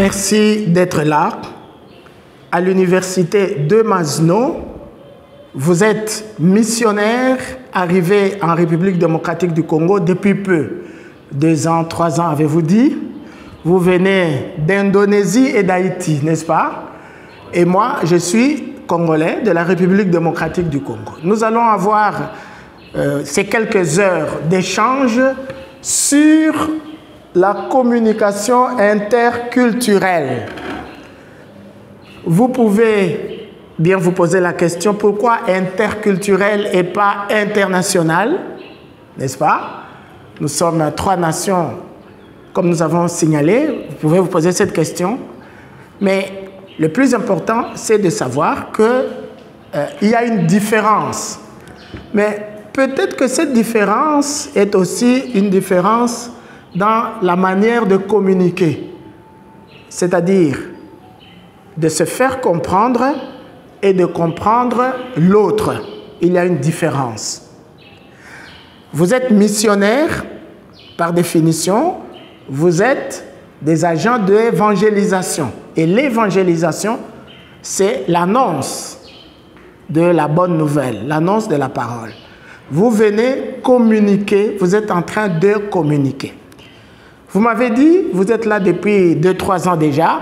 Merci d'être là. À l'université de Masno, vous êtes missionnaire arrivé en République démocratique du Congo depuis peu. 2 ans, 3 ans, avez-vous dit? Vous venez d'Indonésie et d'Haïti, n'est-ce pas? Et moi, je suis congolais de la République démocratique du Congo. Nous allons avoir ces quelques heures d'échange sur la communication interculturelle. Vous pouvez bien vous poser la question, pourquoi interculturel et pas international, n'est-ce pas? Nous sommes 3 nations, comme nous avons signalé, vous pouvez vous poser cette question, mais le plus important, c'est de savoir qu'il y a une différence. Mais peut-être que cette différence est aussi une différence dans la manière de communiquer, c'est-à-dire de se faire comprendre et de comprendre l'autre. Il y a une différence. Vous êtes missionnaire, par définition, vous êtes des agents d'évangélisation. Et l'évangélisation, c'est l'annonce de la bonne nouvelle, l'annonce de la parole. Vous venez communiquer, vous êtes en train de communiquer. Vous m'avez dit, vous êtes là depuis 2-3 ans déjà.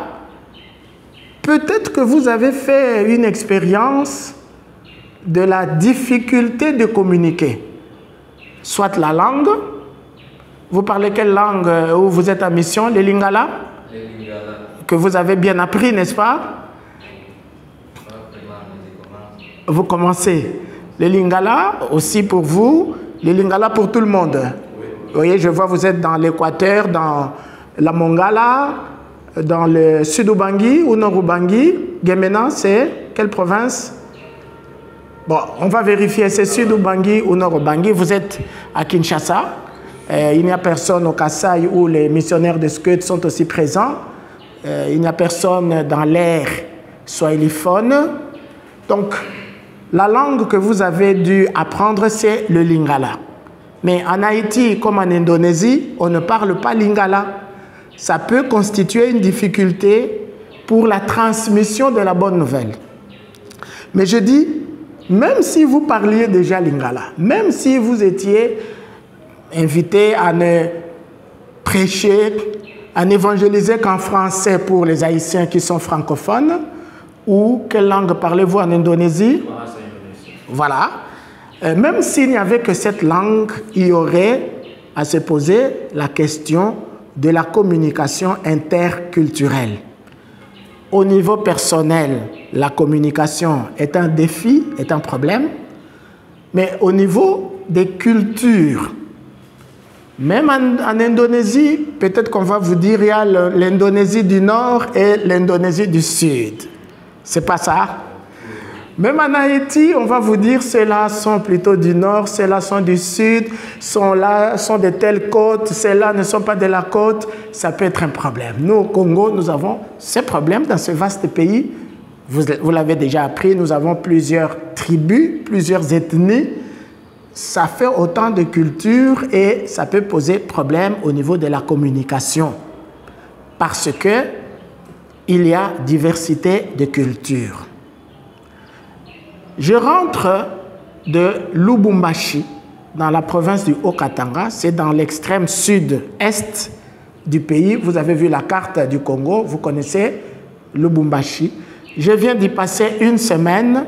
Peut-être que vous avez fait une expérience de la difficulté de communiquer. Soit la langue. Vous parlez quelle langue où vous êtes en mission? Les Lingala? Les Lingala. Que vous avez bien appris, n'est-ce pas? Vous commencez. Les Lingala aussi pour vous. Les Lingala pour tout le monde. Vous voyez, je vois vous êtes dans l'Équateur, dans la Mongala, dans le Sud-Ubangi ou Nord-Ubangi. Gemena, c'est quelle province? Bon, on va vérifier, c'est Sud-Ubangi ou Nord-Ubangi. Vous êtes à Kinshasa. Il n'y a personne au Kasaï où les missionnaires de Skeut sont aussi présents. Il n'y a personne dans l'air swahiliphone. Donc, la langue que vous avez dû apprendre, c'est le Lingala. Mais en Haïti, comme en Indonésie, on ne parle pas Lingala. Ça peut constituer une difficulté pour la transmission de la bonne nouvelle. Mais je dis, même si vous parliez déjà Lingala, même si vous étiez invité à ne prêcher, à n'évangéliser qu'en français pour les Haïtiens qui sont francophones, ou quelle langue parlez-vous en Indonésie? Voilà. Même s'il n'y avait que cette langue, il y aurait à se poser la question de la communication interculturelle. Au niveau personnel, la communication est un défi, est un problème, mais au niveau des cultures, même en Indonésie, peut-être qu'on va vous dire il y a l'Indonésie du Nord et l'Indonésie du Sud. C'est pas ça? Même en Haïti, on va vous dire ceux-là sont plutôt du Nord, ceux-là sont du Sud, ceux-là sont de telle côte, ceux-là ne sont pas de la côte. Ça peut être un problème. Nous, au Congo, nous avons ce problème dans ce vaste pays. Vous l'avez déjà appris, nous avons plusieurs tribus, plusieurs ethnies. Ça fait autant de cultures et ça peut poser problème au niveau de la communication. Parce que il y a diversité de cultures. Je rentre de Lubumbashi, dans la province du Haut-Katanga. C'est dans l'extrême sud-est du pays. Vous avez vu la carte du Congo, vous connaissez Lubumbashi. Je viens d'y passer 1 semaine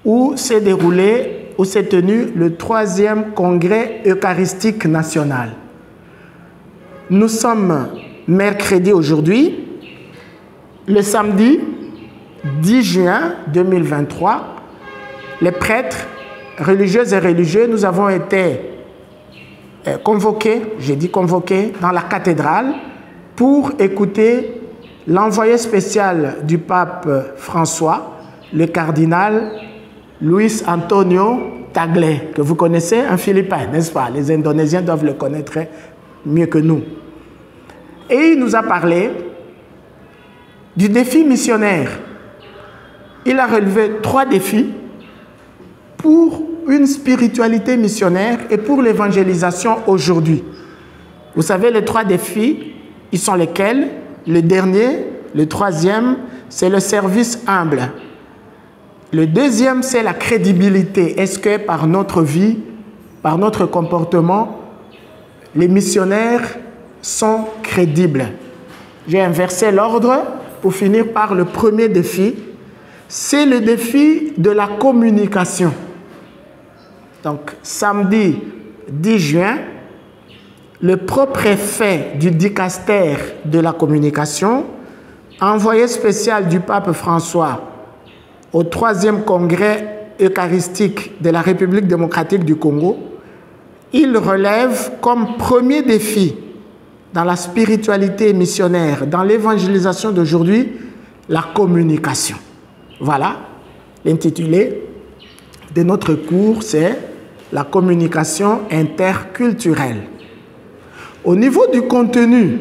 où s'est déroulé, où s'est tenu le 3e congrès eucharistique national. Nous sommes mercredi aujourd'hui. Le samedi 10 juin 2023, les prêtres religieuses et religieux, nous avons été convoqués, j'ai dit convoqués, dans la cathédrale pour écouter l'envoyé spécial du pape François, le cardinal Luis Antonio Tagle, que vous connaissez, un Philippin, n'est-ce pas? Les Indonésiens doivent le connaître mieux que nous. Et il nous a parlé du défi missionnaire. Il a relevé 3 défis pour une spiritualité missionnaire et pour l'évangélisation aujourd'hui. Vous savez, les 3 défis, ils sont lesquels? le dernier, le troisième, c'est le service humble. Le deuxième, c'est la crédibilité. Est-ce que par notre vie, par notre comportement, les missionnaires sont crédibles? J'ai inversé l'ordre pour finir par le premier défi. C'est le défi de la communication. Donc, samedi 10 juin, le propre-préfet du dicastère de la communication, envoyé spécial du pape François au 3e congrès eucharistique de la République démocratique du Congo, il relève comme premier défi dans la spiritualité missionnaire, dans l'évangélisation d'aujourd'hui, la communication. Voilà, l'intitulé de notre cours, c'est la communication interculturelle. Au niveau du contenu,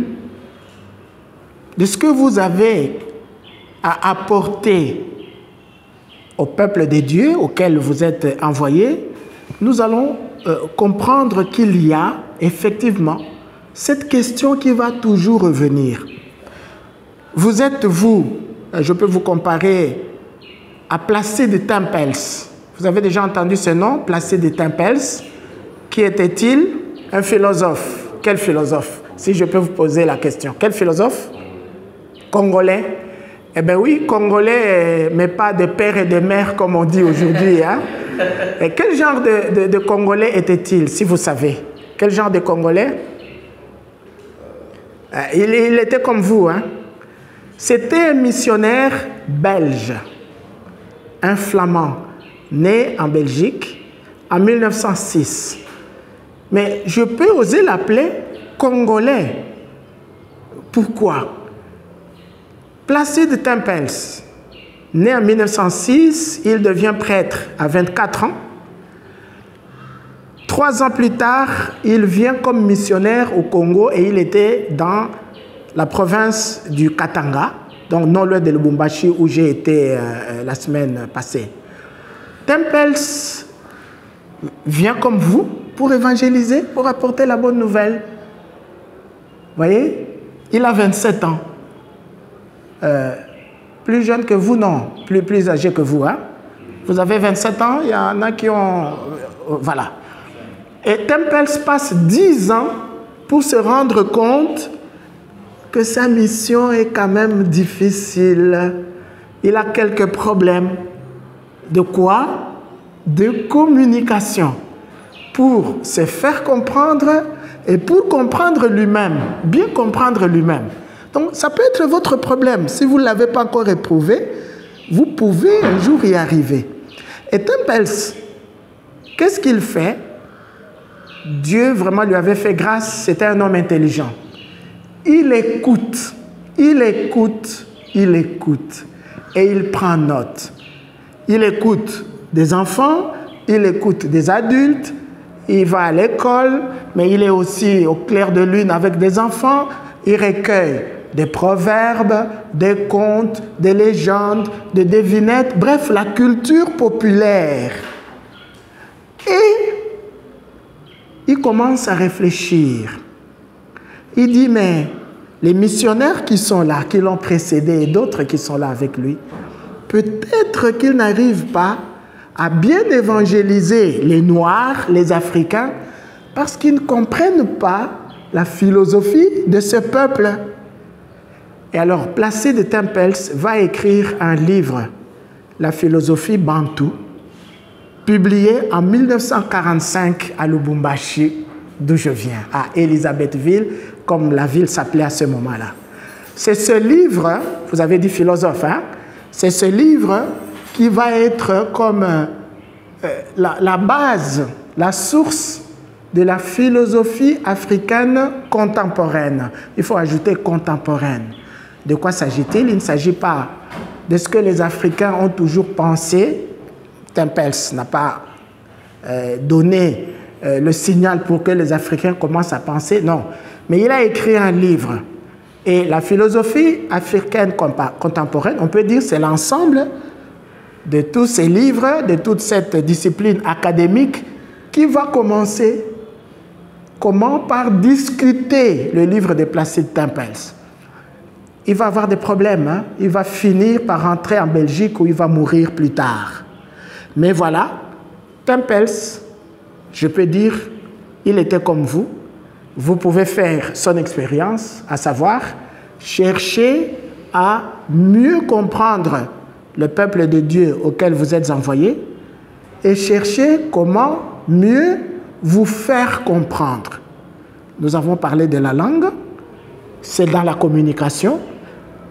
de ce que vous avez à apporter au peuple des dieux auquel vous êtes envoyés, nous allons comprendre qu'il y a effectivement cette question qui va toujours revenir. Vous êtes, je peux vous comparer à Placide de Tempels. Vous avez déjà entendu ce nom, Placide de Tempels. Qui était-il? Un philosophe. Quel philosophe? Si je peux vous poser la question. Quel philosophe? Congolais. Eh bien oui, Congolais, mais pas de père et de mère comme on dit aujourd'hui. Hein? Et quel genre de Congolais était-il, si vous savez? Quel genre de Congolais? Il était comme vous. Hein? C'était un missionnaire belge, un flamand, né en Belgique en 1906. Mais je peux oser l'appeler Congolais. Pourquoi? Placide de Tempels, né en 1906, il devient prêtre à 24 ans. 3 ans plus tard, il vient comme missionnaire au Congo et il était dans la province du Katanga, donc non loin de Lubumbashi où j'ai été la semaine passée. Tempels vient comme vous pour évangéliser, pour apporter la bonne nouvelle. Vous voyez, il a 27 ans. Plus jeune que vous, non, plus âgé que vous. Hein? Vous avez 27 ans, il y en a qui ont... voilà. Et Tempels passe 10 ans pour se rendre compte que sa mission est quand même difficile. Il a quelques problèmes. De quoi? De communication. Pour se faire comprendre et pour comprendre lui-même, bien comprendre lui-même. Donc, ça peut être votre problème. Si vous ne l'avez pas encore éprouvé, vous pouvez un jour y arriver. Et Tempels, qu'est-ce qu'il fait? Dieu vraiment lui avait fait grâce, c'était un homme intelligent. Il écoute, il écoute, il écoute. Et il prend note. Il écoute des enfants, il écoute des adultes, il va à l'école, mais il est aussi au clair de lune avec des enfants, il recueille des proverbes, des contes, des légendes, des devinettes, bref, la culture populaire. Et il commence à réfléchir. Il dit, mais les missionnaires qui sont là, qui l'ont précédé et d'autres qui sont là avec lui, peut-être qu'ils n'arrivent pas à bien évangéliser les Noirs, les Africains, parce qu'ils ne comprennent pas la philosophie de ce peuple. Et alors, Placide de Tempels va écrire un livre, La philosophie bantou, publié en 1945 à Lubumbashi, d'où je viens, à Elisabethville, comme la ville s'appelait à ce moment-là. C'est ce livre, vous avez dit philosophe, hein? C'est ce livre qui va être comme la base, la source de la philosophie africaine contemporaine. Il faut ajouter contemporaine. De quoi s'agit-il? Il ne s'agit pas de ce que les Africains ont toujours pensé. Tempels n'a pas donné le signal pour que les Africains commencent à penser, non. Mais il a écrit un livre. Et la philosophie africaine contemporaine, on peut dire, c'est l'ensemble de tous ces livres, de toute cette discipline académique qui va commencer. Comment? Par discuter le livre de Placide Tempels. il va avoir des problèmes. Hein. Il va finir par rentrer en Belgique où il va mourir plus tard. Mais voilà, Tempels, je peux dire, il était comme vous. Vous pouvez faire son expérience, à savoir chercher à mieux comprendre le peuple de Dieu auquel vous êtes envoyé et chercher comment mieux vous faire comprendre. Nous avons parlé de la langue, c'est dans la communication,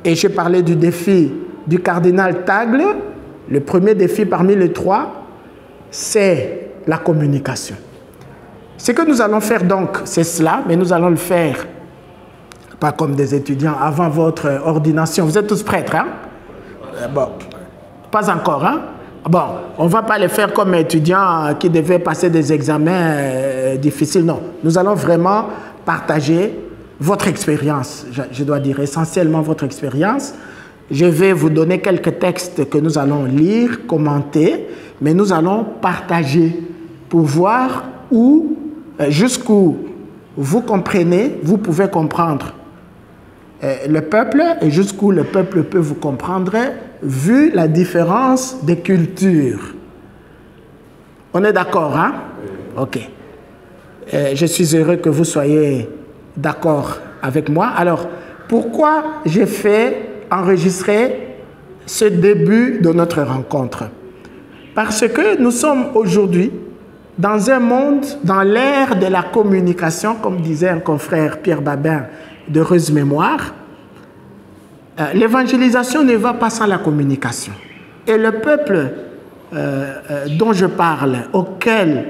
et j'ai parlé du défi du cardinal Tagle. Le premier défi parmi les 3, c'est la communication. Ce que nous allons faire donc, c'est cela, mais nous allons le faire, pas comme des étudiants, avant votre ordination. Vous êtes tous prêtres, hein? Bon, pas encore, hein? Bon, on ne va pas le faire comme étudiants qui devaient passer des examens difficiles, non. Nous allons vraiment partager votre expérience, je dois dire essentiellement votre expérience. Je vais vous donner quelques textes que nous allons lire, commenter, mais nous allons partager pour voir où, jusqu'où vous comprenez, vous pouvez comprendre le peuple et jusqu'où le peuple peut vous comprendre vu la différence des cultures. On est d'accord, hein? Ok. Je suis heureux que vous soyez d'accord avec moi. Alors, pourquoi j'ai fait enregistrer ce début de notre rencontre? Parce que nous sommes aujourd'hui dans un monde, dans l'ère de la communication, comme disait un confrère Pierre Babin d'heureuse mémoire. L'évangélisation ne va pas sans la communication. Et le peuple dont je parle, auquel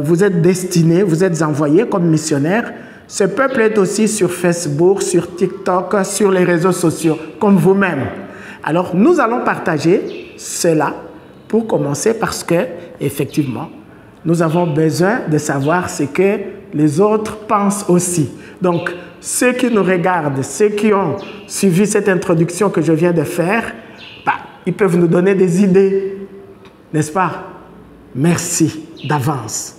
vous êtes destinés, vous êtes envoyés comme missionnaires, ce peuple est aussi sur Facebook, sur TikTok, sur les réseaux sociaux, comme vous-même. Alors, nous allons partager cela pour commencer parce que, effectivement, nous avons besoin de savoir ce que les autres pensent aussi. Donc, ceux qui nous regardent, ceux qui ont suivi cette introduction que je viens de faire, ils peuvent nous donner des idées, n'est-ce pas? Merci d'avance.